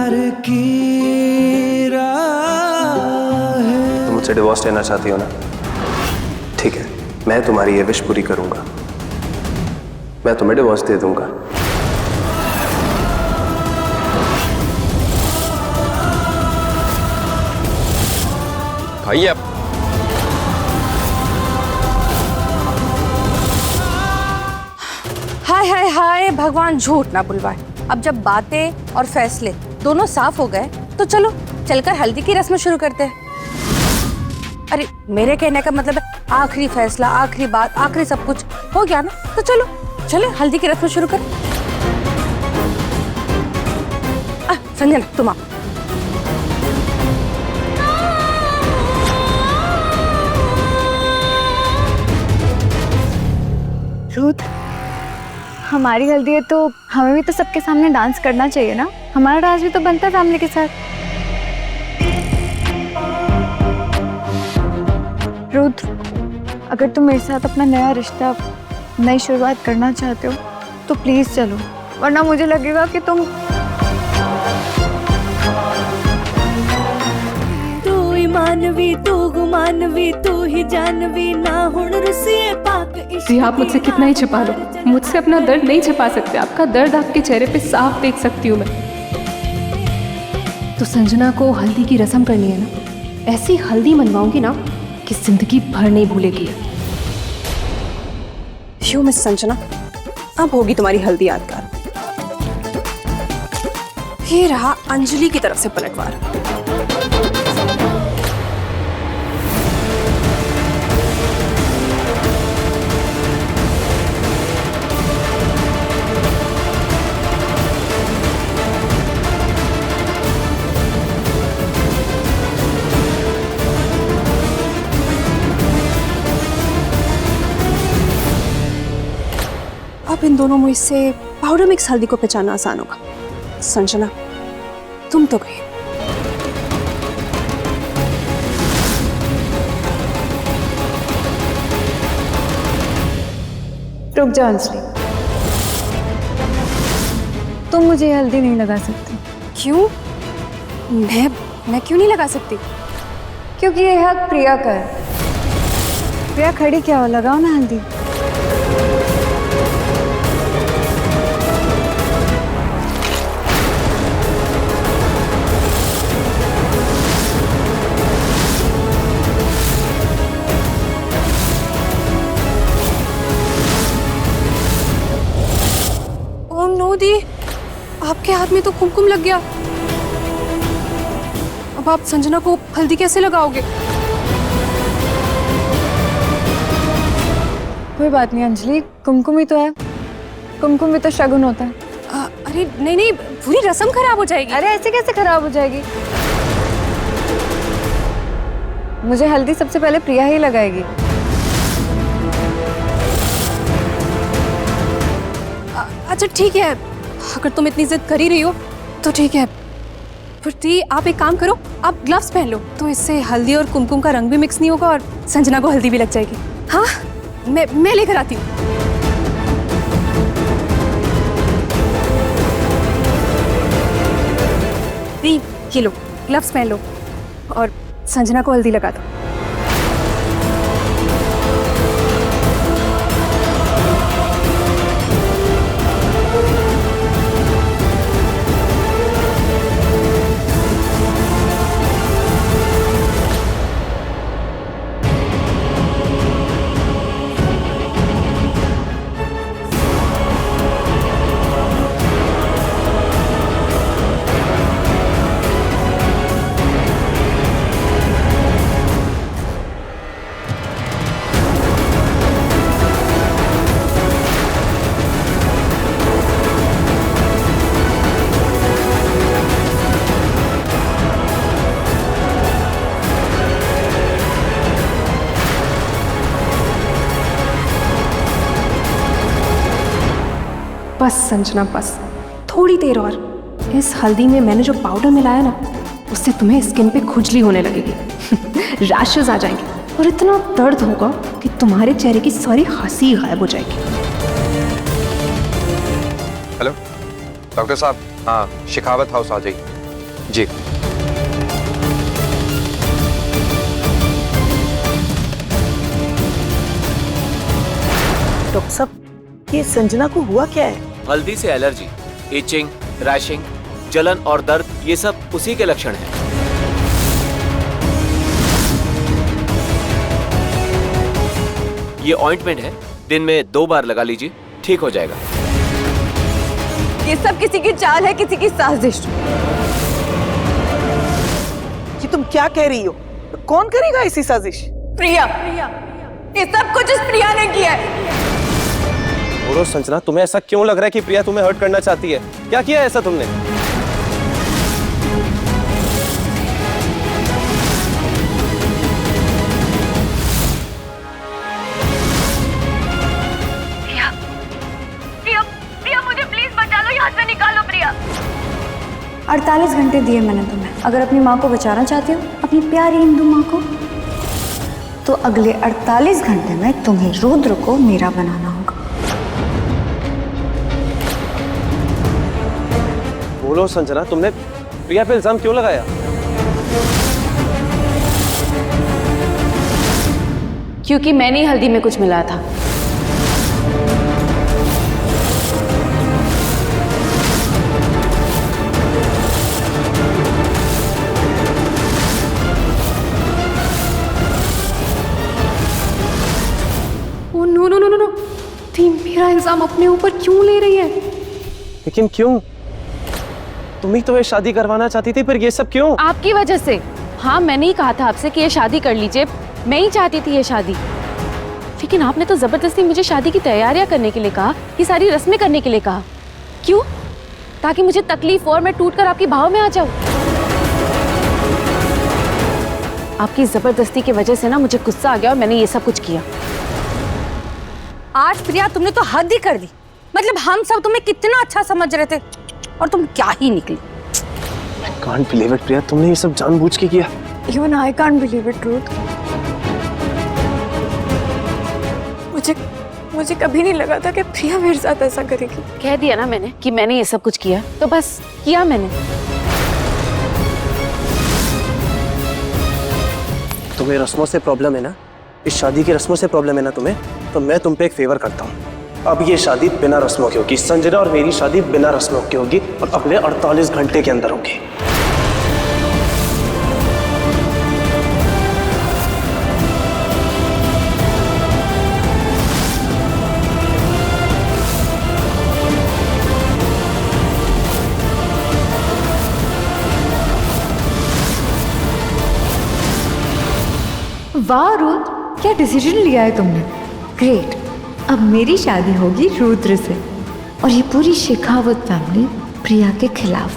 प्यार की राह। तुम मुझसे डिवोर्स लेना चाहती हो ना? ठीक है, मैं तुम्हारी ये विश पूरी करूंगा। मैं तुम्हें डिवोर्स दे दूंगा। भाई अब हाय हाय हाय, भगवान झूठ ना बुलवाए। अब जब बातें और फैसले दोनों साफ हो गए तो चलो चलकर हल्दी की रस्म शुरू करते हैं। अरे मेरे कहने का मतलब है आखिरी फैसला, आखिरी बात, आखिरी सब कुछ हो गया ना, तो चलो चले हल्दी की रस्म शुरू करें। संजना तुम आओ। रुथ, हमारी हल्दी है तो हमें भी तो सबके सामने डांस करना चाहिए ना। हमारा डांस भी तो बनता है फैमिली के साथ। रुथ, अगर तुम मेरे साथ अपना नया रिश्ता, नई शुरुआत करना चाहते हो तो प्लीज चलो, वरना मुझे लगेगा कि तुम मानवी तू गुमानवी तू ही जानवी ना हुण रुसिए पाक इश्क। जी आप मुझसे कितना ही छिपा लो, मुझसे अपना दर्द नहीं छिपा सकते। आपका दर्द आपके चेहरे पे साफ देख सकती हूँ मैं। तो संजना को हल्दी की रस्म करनी है ना, ऐसी हल्दी मनवाऊंगी ना कि जिंदगी भर नहीं भूलेगी। यू मिस संजना, अब होगी तुम्हारी हल्दी यादगार। ये रहा अंजलि की तरफ से पलटवार। अब इन दोनों मुझ से पाउडर मिक्स हल्दी को पहचानना आसान होगा। संजना तुम तो गई। रुक जाओ अंजलि, तुम मुझे ये हल्दी नहीं लगा सकती। क्यों? मैं क्यों नहीं लगा सकती? क्योंकि ये हक प्रिया का है। प्रिया खड़ी क्या हो, लगाओ ना हल्दी। दी, आपके हाथ में तो कुमकुम लग गया। अब आप संजना को हल्दी कैसे लगाओगे? कोई बात नहीं अंजलि, कुमकुम ही तो है। कुमकुम भी तो शगुन होता है। अरे नहीं नहीं, पूरी रस्म खराब हो जाएगी। अरे ऐसे कैसे खराब हो जाएगी? मुझे हल्दी सबसे पहले प्रिया ही लगाएगी। अच्छा ठीक है, अगर तुम इतनी जिद कर ही रही हो तो ठीक है। फिर आप एक काम करो, आप ग्लव्स पहन लो, तो इससे हल्दी और कुमकुम का रंग भी मिक्स नहीं होगा और संजना को हल्दी भी लग जाएगी। हाँ मैं लेकर आती हूँ। दी, ये लो ग्लव्स पहन लो और संजना को हल्दी लगा दो। बस संजना बस, थोड़ी देर और। इस हल्दी में मैंने जो पाउडर मिलाया ना, उससे तुम्हें स्किन पे खुजली होने लगेगी, रैशेस आ जाएंगे और इतना दर्द होगा कि तुम्हारे चेहरे की सारी हंसी गायब हो जाएगी। हेलो डॉक्टर साहब, हाँ शिखावत हाउस आ जाइए। जी। डॉक्टर साहब, ये संजना को हुआ क्या है? हल्दी से एलर्जी, इचिंग, रैशिंग, जलन और दर्द, ये सब उसी के लक्षण हैं। ये ऑइंटमेंट है, दिन में 2 बार लगा लीजिए, ठीक हो जाएगा। ये सब किसी की चाल है, किसी की साजिश। ये तुम क्या कह रही हो? कौन करेगा ऐसी साजिश? प्रिया, ये सब कुछ इस प्रिया ने किया है। बोलो संजना, तुम्हें ऐसा क्यों लग रहा है कि प्रिया तुम्हें हर्ट करना चाहती है? क्या किया है ऐसा तुमने? प्रिया मुझे प्लीज बचा लो, यहाँ से निकालो प्रिया। 48 घंटे दिए मैंने तुम्हें। अगर अपनी माँ को बचाना चाहती हो, अपनी प्यारी हिंदू माँ को, तो अगले 48 घंटे में तुम्हें रुद्र को मेरा बनाना होगा। बोलो संजना, तुमने प्रिया पे इल्जाम क्यों लगाया? क्योंकि मैंने ही हल्दी में कुछ मिलाया था। Oh no no no no no, तुम मेरा इल्जाम अपने ऊपर क्यों ले रही है? लेकिन क्यों? तुम ही तो ये शादी करवाना चाहती थी, फिर ये सब क्यों? आपकी वजह से। हाँ, मैंने ही कहा था आपसे कि ये शादी कर लीजिए, मैं ही चाहती थी ये शादी, लेकिन आपने तो जबरदस्ती मुझे शादी की तैयारियां करने के लिए कहा, ये सारी रस्में करने के लिए कहा। क्यों? ताकि मुझे तकलीफ हो और मैं टूटकर आपकी भाव में आ जाऊं। आपकी जबरदस्ती की वजह से ना मुझे गुस्सा आ गया और मैंने ये सब कुछ किया। आज प्रिया तुमने तो हद ही कर दी। मतलब हम सब तुम्हें कितना अच्छा समझ रहे थे और तुम क्या ही निकली। कांट बिलीव इट प्रिया, तुमने ये सब जानबूझ के किया। Even I can't believe it, Ruth. मुझे कभी नहीं लगा था कि प्रिया मेरे साथ ऐसा करेगी। कह दिया ना मैंने कि मैंने ये सब कुछ किया, तो बस किया मैंने। तुम्हें रस्मों से प्रॉब्लम है ना? इस शादी की रस्मों से प्रॉब्लम है ना तुम्हें? तो मैं तुम पे एक फेवर करता हूँ। अब ये शादी बिना रस्मों की होगी। संजना और मेरी शादी बिना रस्मों की होगी और अगले 48 घंटे के अंदर होगी। वाह रुद्र, क्या डिसीजन लिया है तुमने। ग्रेट। अब मेरी शादी होगी रुद्र से और ये पूरी शेखावत फैमिली प्रिया के खिलाफ।